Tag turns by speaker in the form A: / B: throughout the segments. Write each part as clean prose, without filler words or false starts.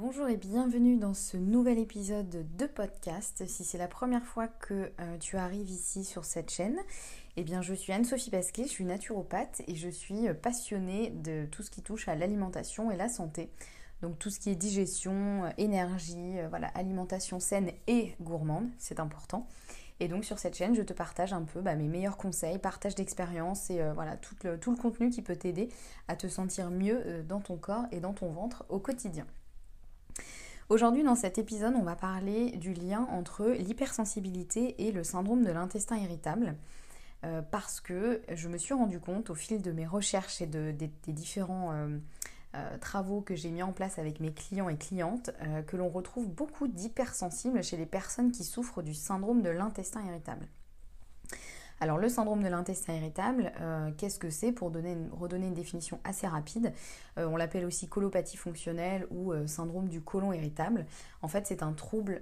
A: Bonjour et bienvenue dans ce nouvel épisode de podcast. Si c'est la première fois que tu arrives ici sur cette chaîne, eh bien je suis Anne-Sophie Pasquet, je suis naturopathe et je suis passionnée de tout ce qui touche à l'alimentation et la santé. Donc tout ce qui est digestion, énergie, alimentation saine et gourmande, c'est important. Et donc sur cette chaîne, je te partage un peu mes meilleurs conseils, partage d'expériences et tout le contenu qui peut t'aider à te sentir mieux dans ton corps et dans ton ventre au quotidien. Aujourd'hui, dans cet épisode, on va parler du lien entre l'hypersensibilité et le syndrome de l'intestin irritable. Parce que je me suis rendu compte au fil de mes recherches et des différents travaux que j'ai mis en place avec mes clients et clientes que l'on retrouve beaucoup d'hypersensibles chez les personnes qui souffrent du syndrome de l'intestin irritable. Alors le syndrome de l'intestin irritable, qu'est-ce que c'est? Pour redonner une définition assez rapide, on l'appelle aussi colopathie fonctionnelle ou syndrome du côlon irritable. En fait, c'est un trouble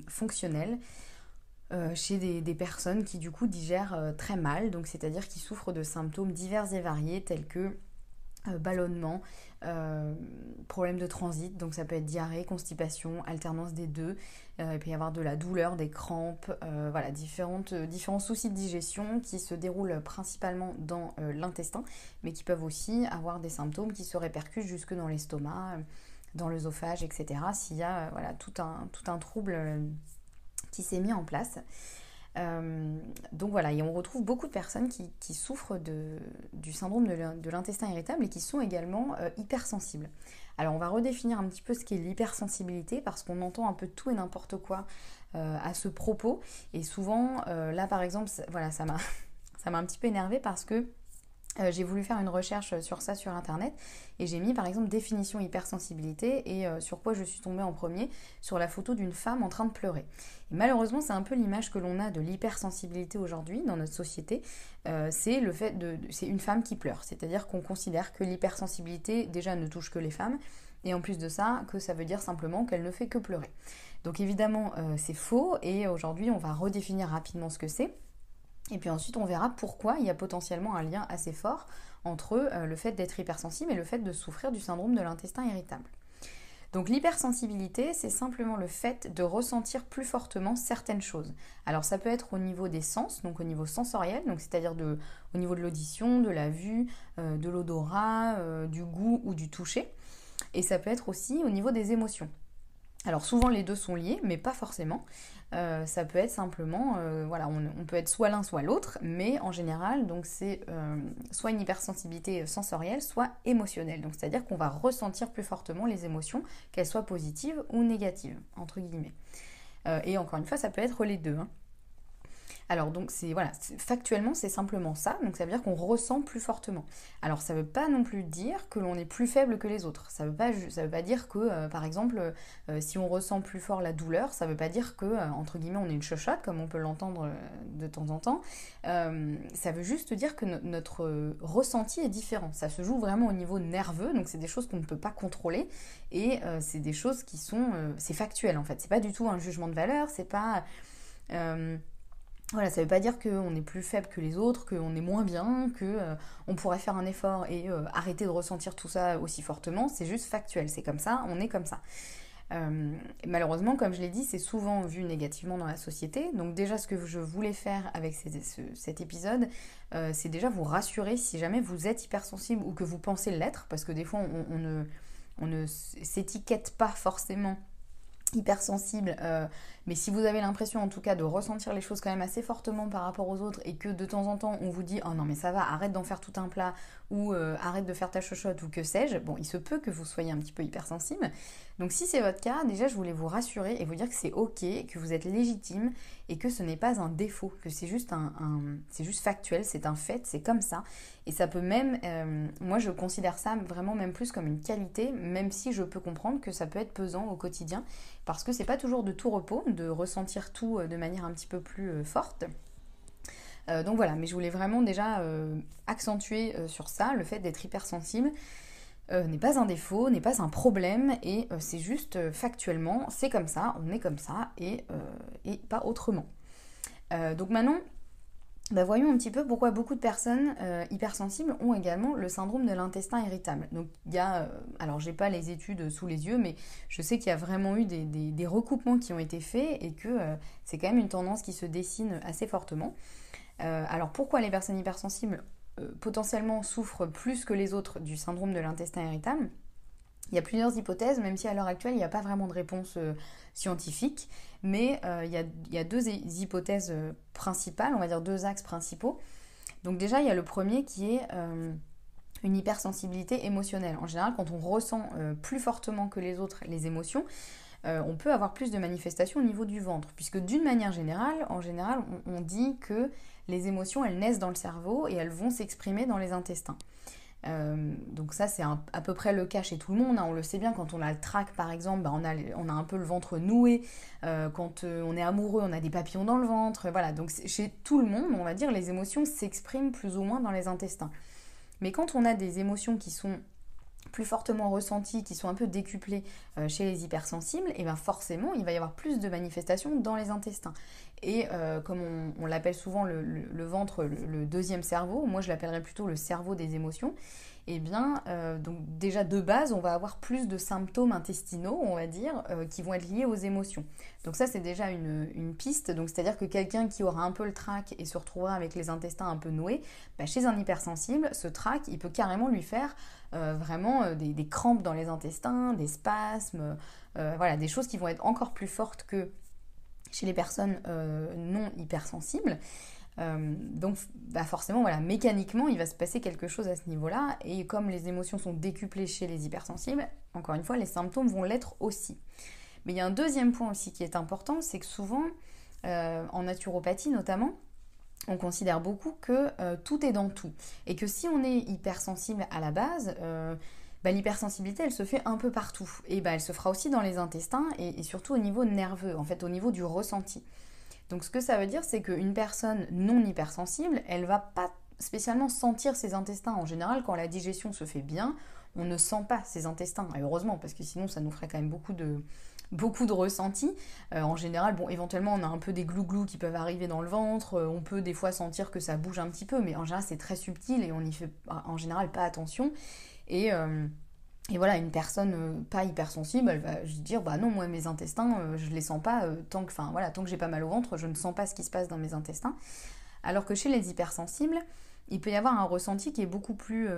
A: fonctionnel chez des personnes qui du coup digèrent très mal, donc c'est-à-dire qui souffrent de symptômes divers et variés tels que ballonnement, problème de transit, donc ça peut être diarrhée, constipation, alternance des deux, il peut y avoir de la douleur, des crampes, différents soucis de digestion qui se déroulent principalement dans l'intestin, mais qui peuvent aussi avoir des symptômes qui se répercutent jusque dans l'estomac, dans l'œsophage, etc. S'il y a tout un trouble qui s'est mis en place. Donc voilà, et on retrouve beaucoup de personnes qui souffrent du syndrome de l'intestin irritable et qui sont également hypersensibles. Alors on va redéfinir un petit peu ce qu'est l'hypersensibilité parce qu'on entend un peu tout et n'importe quoi à ce propos. Et souvent, là par exemple, ça m'a un petit peu énervée parce que j'ai voulu faire une recherche sur ça sur internet et j'ai mis par exemple définition hypersensibilité et sur quoi je suis tombée en premier, sur la photo d'une femme en train de pleurer. Et malheureusement c'est un peu l'image que l'on a de l'hypersensibilité aujourd'hui dans notre société, c'est une femme qui pleure, c'est-à-dire qu'on considère que l'hypersensibilité déjà ne touche que les femmes et en plus de ça que ça veut dire simplement qu'elle ne fait que pleurer. Donc évidemment c'est faux et aujourd'hui on va redéfinir rapidement ce que c'est. Et puis ensuite, on verra pourquoi il y a potentiellement un lien assez fort entre le fait d'être hypersensible et le fait de souffrir du syndrome de l'intestin irritable. Donc l'hypersensibilité, c'est simplement le fait de ressentir plus fortement certaines choses. Alors ça peut être au niveau des sens, donc au niveau sensoriel, donc c'est-à-dire au niveau de l'audition, de la vue, de l'odorat, du goût ou du toucher. Et ça peut être aussi au niveau des émotions. Alors souvent les deux sont liés, mais pas forcément. Ça peut être simplement, on peut être soit l'un soit l'autre, mais en général, donc c'est soit une hypersensibilité sensorielle, soit émotionnelle. Donc c'est-à-dire qu'on va ressentir plus fortement les émotions, qu'elles soient positives ou négatives, entre guillemets. Et encore une fois, ça peut être les deux. Alors donc factuellement c'est simplement ça, donc ça veut dire qu'on ressent plus fortement. Alors ça veut pas non plus dire que l'on est plus faible que les autres, ça veut pas dire que par exemple si on ressent plus fort la douleur, ça veut pas dire que entre guillemets on est une chochotte comme on peut l'entendre de temps en temps, ça veut juste dire que notre ressenti est différent, ça se joue vraiment au niveau nerveux, donc c'est des choses qu'on ne peut pas contrôler et c'est des choses qui sont, c'est factuel en fait, c'est pas du tout un jugement de valeur, c'est pas... ça veut pas dire qu'on est plus faible que les autres, qu'on est moins bien, qu'on pourrait faire un effort et arrêter de ressentir tout ça aussi fortement. C'est juste factuel, c'est comme ça, on est comme ça. Malheureusement, comme je l'ai dit, c'est souvent vu négativement dans la société. Donc déjà, ce que je voulais faire avec cet épisode, c'est déjà vous rassurer si jamais vous êtes hypersensible ou que vous pensez l'être, parce que des fois, on ne s'étiquette pas forcément hypersensible, mais si vous avez l'impression en tout cas de ressentir les choses quand même assez fortement par rapport aux autres et que de temps en temps on vous dit « Oh non mais ça va, arrête d'en faire tout un plat » ou arrête de faire ta chochotte ou que sais-je, bon il se peut que vous soyez un petit peu hypersensible. Donc si c'est votre cas, déjà je voulais vous rassurer et vous dire que c'est ok, que vous êtes légitime et que ce n'est pas un défaut, que c'est juste c'est juste factuel, c'est un fait, c'est comme ça. Et ça peut même, moi je considère ça vraiment même plus comme une qualité, même si je peux comprendre que ça peut être pesant au quotidien, parce que c'est pas toujours de tout repos, de ressentir tout de manière un petit peu plus forte. Donc voilà, mais je voulais vraiment déjà accentuer sur ça, le fait d'être hypersensible n'est pas un défaut, n'est pas un problème, et c'est juste factuellement, c'est comme ça, on est comme ça, et pas autrement. Donc maintenant, Voyons un petit peu pourquoi beaucoup de personnes hypersensibles ont également le syndrome de l'intestin irritable. Donc il y a, alors j'ai pas les études sous les yeux, mais je sais qu'il y a vraiment eu des recoupements qui ont été faits et que c'est quand même une tendance qui se dessine assez fortement. Alors pourquoi les personnes hypersensibles potentiellement souffrent plus que les autres du syndrome de l'intestin irritable? Il y a plusieurs hypothèses, même si à l'heure actuelle, il n'y a pas vraiment de réponse scientifique. Mais il y a deux hypothèses principales, on va dire deux axes principaux. Donc déjà, il y a le premier qui est une hypersensibilité émotionnelle. En général, quand on ressent plus fortement que les autres les émotions, on peut avoir plus de manifestations au niveau du ventre. Puisque d'une manière générale, on dit que les émotions, elles naissent dans le cerveau et elles vont s'exprimer dans les intestins. Donc ça c'est à peu près le cas chez tout le monde, hein. On le sait bien, quand on a le trac par exemple, on a un peu le ventre noué, quand on est amoureux on a des papillons dans le ventre, voilà. Donc chez tout le monde, on va dire, les émotions s'expriment plus ou moins dans les intestins. Mais quand on a des émotions qui sont plus fortement ressenties, qui sont un peu décuplées chez les hypersensibles, et bien forcément il va y avoir plus de manifestations dans les intestins. Et comme on l'appelle souvent le ventre, le deuxième cerveau, moi je l'appellerais plutôt le cerveau des émotions, et bien donc déjà de base on va avoir plus de symptômes intestinaux, on va dire, qui vont être liés aux émotions. Donc ça c'est déjà une piste, donc c'est-à-dire que quelqu'un qui aura un peu le trac et se retrouvera avec les intestins un peu noués, chez un hypersensible, ce trac il peut carrément lui faire vraiment des crampes dans les intestins, des spasmes, voilà, des choses qui vont être encore plus fortes que chez les personnes non hypersensibles. Donc forcément, voilà, mécaniquement, il va se passer quelque chose à ce niveau-là. Et comme les émotions sont décuplées chez les hypersensibles, encore une fois, les symptômes vont l'être aussi. Mais il y a un deuxième point aussi qui est important, c'est que souvent, en naturopathie notamment, on considère beaucoup que tout est dans tout. Et que si on est hypersensible à la base, l'hypersensibilité, elle se fait un peu partout. Et elle se fera aussi dans les intestins et surtout au niveau nerveux, en fait, au niveau du ressenti. Donc ce que ça veut dire, c'est qu'une personne non hypersensible, elle va pas spécialement sentir ses intestins. En général, quand la digestion se fait bien, on ne sent pas ses intestins. Et heureusement, parce que sinon, ça nous ferait quand même beaucoup de ressentis. En général, éventuellement, on a un peu des glouglous qui peuvent arriver dans le ventre. On peut des fois sentir que ça bouge un petit peu, mais en général, c'est très subtil et on n'y fait en général pas attention. Et voilà, une personne pas hypersensible, elle va se dire non, moi mes intestins, je les sens pas tant que j'ai pas mal au ventre, je ne sens pas ce qui se passe dans mes intestins. Alors que chez les hypersensibles, il peut y avoir un ressenti qui est beaucoup plus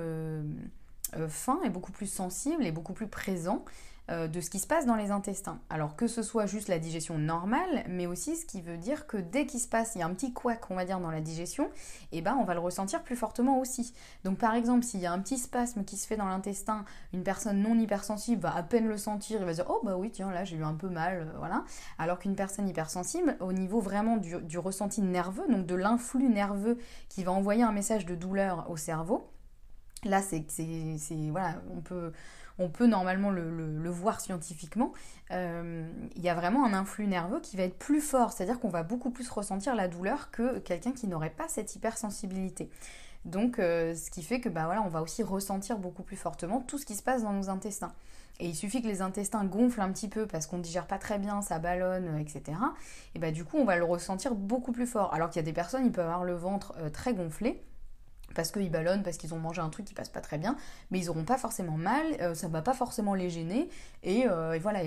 A: fin et beaucoup plus sensible et beaucoup plus présent de ce qui se passe dans les intestins. Alors que ce soit juste la digestion normale, mais aussi ce qui veut dire que dès qu'il se passe, il y a un petit couac, on va dire, dans la digestion, on va le ressentir plus fortement aussi. Donc par exemple, s'il y a un petit spasme qui se fait dans l'intestin, une personne non hypersensible va à peine le sentir, il va se dire « Oh oui, tiens, là j'ai eu un peu mal, voilà ». Alors qu'une personne hypersensible, au niveau vraiment du ressenti nerveux, donc de l'influx nerveux qui va envoyer un message de douleur au cerveau, là voilà, on peut normalement le voir scientifiquement, il y a vraiment un influx nerveux qui va être plus fort, c'est-à-dire qu'on va beaucoup plus ressentir la douleur que quelqu'un qui n'aurait pas cette hypersensibilité. Donc ce qui fait que on va aussi ressentir beaucoup plus fortement tout ce qui se passe dans nos intestins. Et il suffit que les intestins gonflent un petit peu parce qu'on ne digère pas très bien, ça ballonne, etc. Et du coup on va le ressentir beaucoup plus fort. Alors qu'il y a des personnes, ils peuvent avoir le ventre très gonflé, parce qu'ils ballonnent, parce qu'ils ont mangé un truc qui passe pas très bien, mais ils n'auront pas forcément mal, ça va pas forcément les gêner, et voilà,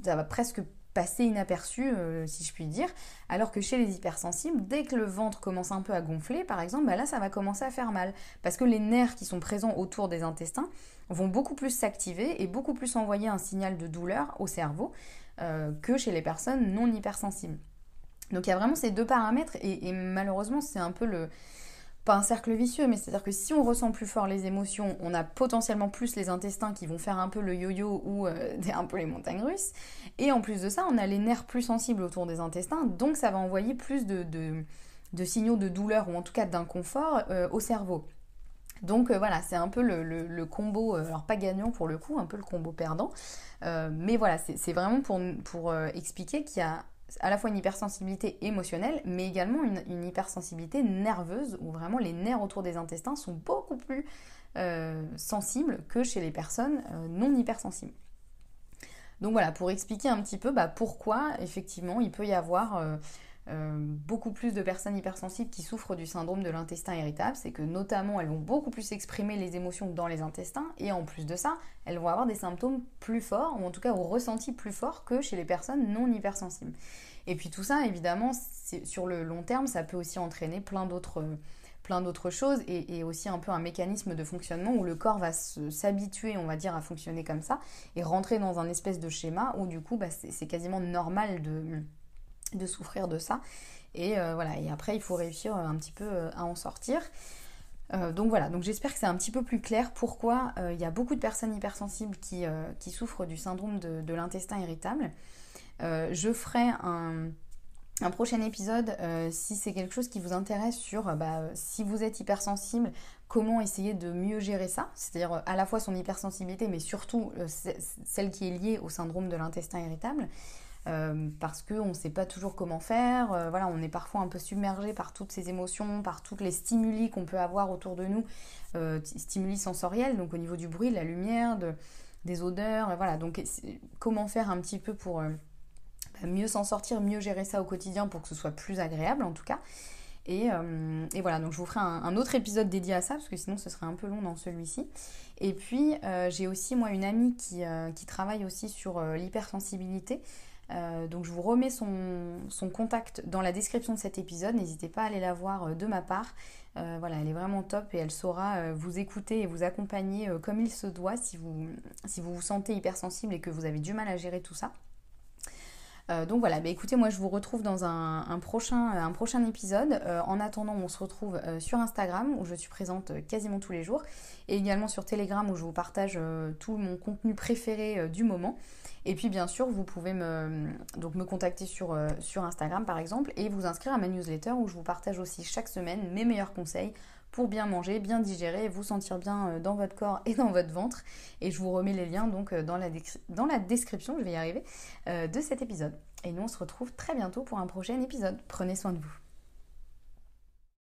A: ça va presque passer inaperçu, si je puis dire, alors que chez les hypersensibles, dès que le ventre commence un peu à gonfler, par exemple, là, ça va commencer à faire mal, parce que les nerfs qui sont présents autour des intestins vont beaucoup plus s'activer et beaucoup plus envoyer un signal de douleur au cerveau que chez les personnes non hypersensibles. Donc il y a vraiment ces deux paramètres, et malheureusement, c'est un peu pas un cercle vicieux, mais c'est-à-dire que si on ressent plus fort les émotions, on a potentiellement plus les intestins qui vont faire un peu le yo-yo ou un peu les montagnes russes. Et en plus de ça, on a les nerfs plus sensibles autour des intestins, donc ça va envoyer plus de signaux de douleur ou en tout cas d'inconfort au cerveau. Donc voilà, c'est un peu le combo, alors pas gagnant pour le coup, un peu le combo perdant. Mais voilà, c'est vraiment pour expliquer qu'il y a à la fois une hypersensibilité émotionnelle, mais également une hypersensibilité nerveuse, où vraiment les nerfs autour des intestins sont beaucoup plus sensibles que chez les personnes non hypersensibles. Donc voilà, pour expliquer un petit peu pourquoi effectivement il peut y avoir beaucoup plus de personnes hypersensibles qui souffrent du syndrome de l'intestin irritable, c'est que notamment elles vont beaucoup plus exprimer les émotions dans les intestins, et en plus de ça, elles vont avoir des symptômes plus forts, ou en tout cas au ressenti plus fort que chez les personnes non hypersensibles. Et puis tout ça, évidemment, sur le long terme, ça peut aussi entraîner plein d'autres choses, et aussi un peu un mécanisme de fonctionnement où le corps va s'habituer, on va dire, à fonctionner comme ça, et rentrer dans un espèce de schéma où du coup, c'est quasiment normal de souffrir de ça. Et voilà, et après, il faut réussir un petit peu à en sortir. Donc voilà, donc j'espère que c'est un petit peu plus clair pourquoi il y a beaucoup de personnes hypersensibles qui souffrent du syndrome de l'intestin irritable. Je ferai un prochain épisode si c'est quelque chose qui vous intéresse sur si vous êtes hypersensible, comment essayer de mieux gérer ça, c'est-à-dire à la fois son hypersensibilité mais surtout celle qui est liée au syndrome de l'intestin irritable. Parce qu'on ne sait pas toujours comment faire, voilà, on est parfois un peu submergé par toutes ces émotions, par tous les stimuli qu'on peut avoir autour de nous, stimuli sensoriels, donc au niveau du bruit, de la lumière, des odeurs, voilà, donc comment faire un petit peu pour mieux s'en sortir, mieux gérer ça au quotidien pour que ce soit plus agréable en tout cas. Et voilà, donc je vous ferai un autre épisode dédié à ça, parce que sinon ce serait un peu long dans celui-ci. Et puis j'ai aussi moi une amie qui travaille aussi sur l'hypersensibilité. Donc je vous remets son contact dans la description de cet épisode, n'hésitez pas à aller la voir de ma part. Voilà, elle est vraiment top et elle saura vous écouter et vous accompagner comme il se doit si vous vous sentez hypersensible et que vous avez du mal à gérer tout ça. Donc voilà, écoutez, moi je vous retrouve dans un prochain épisode. En attendant, on se retrouve sur Instagram où je suis présente quasiment tous les jours, et également sur Telegram où je vous partage tout mon contenu préféré du moment. Et puis bien sûr, vous pouvez me contacter sur Instagram par exemple, et vous inscrire à ma newsletter où je vous partage aussi chaque semaine mes meilleurs conseils pour bien manger, bien digérer et vous sentir bien dans votre corps et dans votre ventre. Et je vous remets les liens donc dans la description, je vais y arriver, de cet épisode. Et nous on se retrouve très bientôt pour un prochain épisode. Prenez soin de vous.